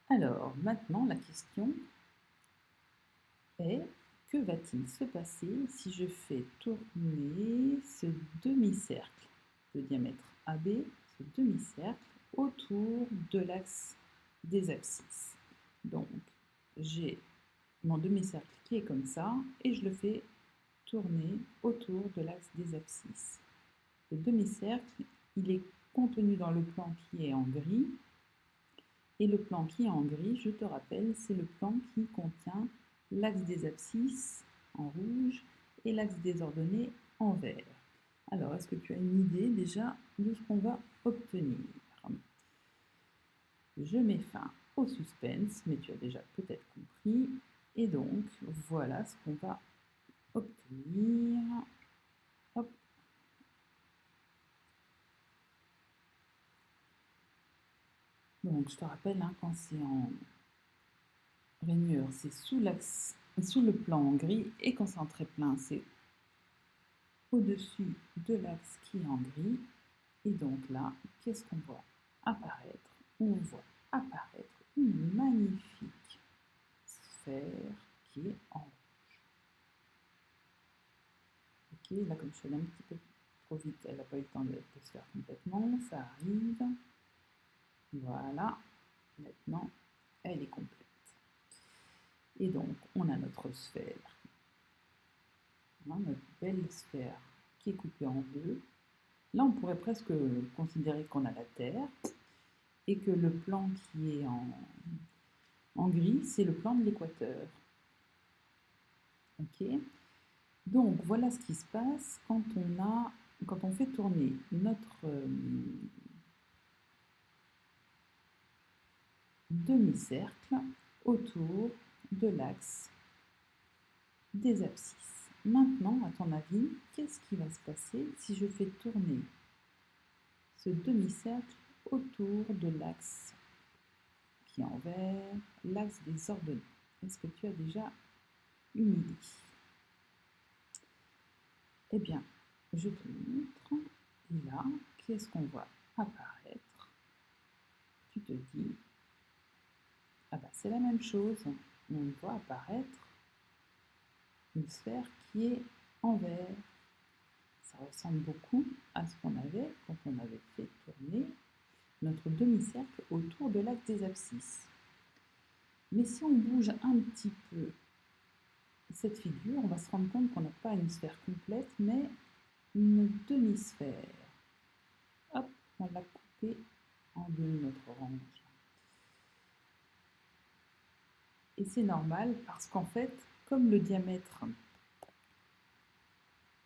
Alors, maintenant, la question est, que va-t-il se passer si je fais tourner ce demi-cercle de diamètre AB, ce demi-cercle, autour de l'axe des abscisses. Donc, j'ai mon demi-cercle qui est comme ça, et je le fais tourner autour de l'axe des abscisses. Le demi-cercle, il est contenu dans le plan qui est en gris, et le plan qui est en gris, je te rappelle, c'est le plan qui contient l'axe des abscisses en rouge et l'axe des ordonnées en vert. Alors, est-ce que tu as une idée déjà de ce qu'on va obtenir? Je mets fin au suspense, mais tu as déjà peut-être compris. Et donc, voilà ce qu'on va obtenir. Hop. Donc, je te rappelle, hein, quand c'est en rainure, c'est sous le plan en gris, et quand c'est en trait plein, c'est au-dessus de l'axe qui est en gris. Et donc là, qu'est-ce qu'on voit apparaître? On voit apparaître une magnifique sphère qui est en rouge. Ok, là comme je suis allée un petit peu trop vite, elle n'a pas eu le temps de se faire complètement, ça arrive. Voilà, maintenant elle est complète. Et donc on a notre sphère, notre belle sphère qui est coupée en deux. Là on pourrait presque considérer qu'on a la Terre, et que le plan qui est en gris, c'est le plan de l'équateur. Ok. Donc voilà ce qui se passe quand on fait tourner notre demi-cercle autour de l'axe des abscisses. Maintenant, à ton avis, qu'est-ce qui va se passer si je fais tourner ce demi-cercle autour de l'axe qui est en vert, l'axe des ordonnées? Est-ce que tu as déjà une idée? Eh bien, je te montre. Et là, qu'est-ce qu'on voit apparaître? Tu te dis, ah bah c'est la même chose. On voit apparaître une sphère qui est en vert. Ça ressemble beaucoup à ce qu'on avait quand on avait fait tourner notre demi-cercle autour de l'axe des abscisses. Mais si on bouge un petit peu cette figure, on va se rendre compte qu'on n'a pas une sphère complète, mais une demi-sphère. Hop, on l'a coupée en deux, notre orange. Et c'est normal parce qu'en fait, comme le diamètre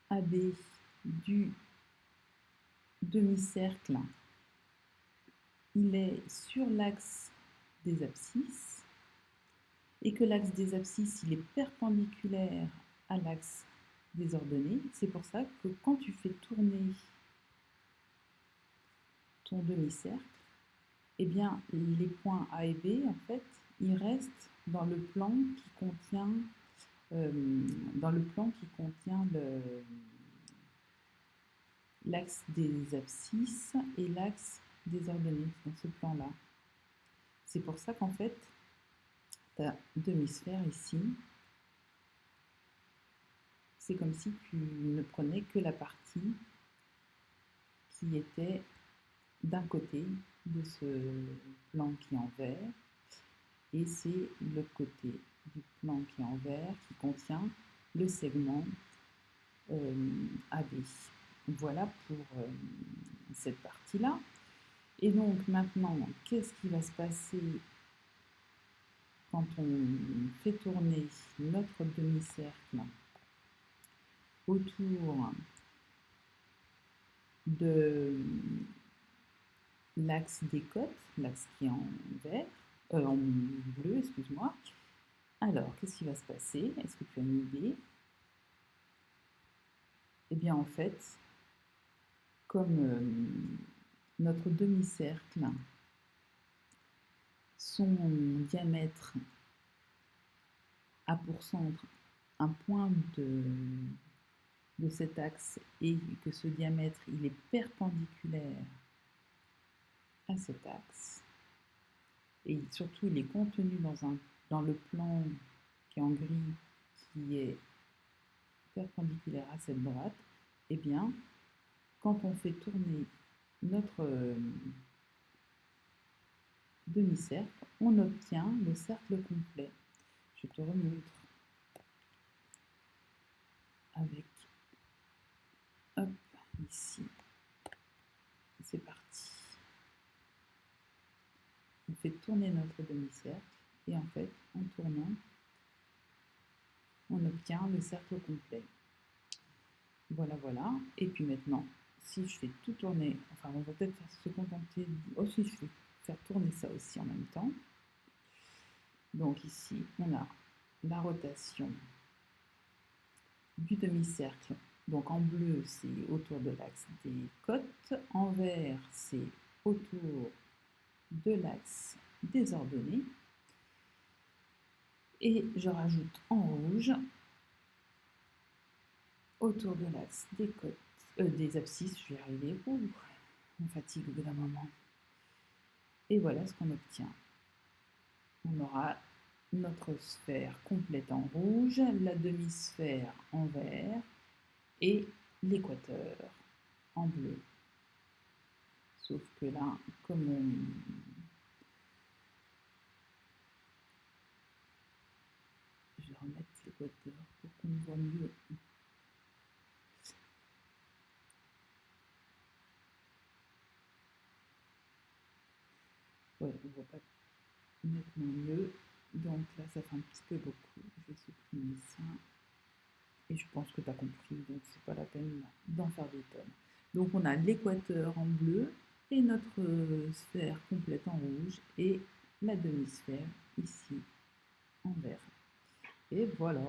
AB du demi-cercle, il est sur l'axe des abscisses, et que l'axe des abscisses, il est perpendiculaire à l'axe des ordonnées, c'est pour ça que quand tu fais tourner ton demi-cercle, eh bien, les points A et B, en fait, ils restent dans le plan qui contient, l'axe des abscisses et l'axe des ordonnées, dans ce plan-là. C'est pour ça qu'en fait, ta demi-sphère ici, c'est comme si tu ne prenais que la partie qui était d'un côté de ce plan qui est en vert, et c'est le côté du plan qui est en vert qui contient le segment AB. Voilà pour cette partie-là. Et donc maintenant, qu'est-ce qui va se passer quand on fait tourner notre demi-cercle autour de l'axe des côtes, l'axe qui est en vert, en bleu, excuse-moi. Alors, qu'est-ce qui va se passer? Est-ce que tu as une idée? Eh bien, en fait, comme notre demi-cercle, son diamètre a pour centre un point de cet axe, et que ce diamètre, il est perpendiculaire à cet axe, et surtout il est contenu dans le plan qui est en gris, qui est perpendiculaire à cette droite, et bien, quand on fait tourner notre demi-cercle, on obtient le cercle complet. Je te remontre avec, hop, ici, c'est parti. On fait tourner notre demi-cercle, et en fait, en tournant, on obtient le cercle complet. Voilà, voilà. Et puis maintenant, si je fais tout tourner, enfin on va peut-être se contenter, aussi je vais faire tourner ça aussi en même temps. Donc ici, on a la rotation du demi-cercle. Donc en bleu, c'est autour de l'axe des côtes. En vert, c'est autour de l'axe des ordonnées. Et je rajoute en rouge autour de l'axe des côtes, des abscisses, je vais y arriver. Ouh, on fatigue au bout d'un moment. Et voilà ce qu'on obtient. On aura notre sphère complète en rouge, la demi-sphère en vert et l'équateur en bleu. Sauf que là, comme je vais remettre l'équateur pour qu'on voit mieux. Ouais, on ne voit pas nettement mieux. Donc là, ça fait un petit peu beaucoup. Je vais supprimer ça. Et je pense que tu as compris, donc c'est pas la peine d'en faire des tonnes. Donc on a l'équateur en bleu et notre sphère complète en rouge et la demi-sphère ici en vert. Et voilà.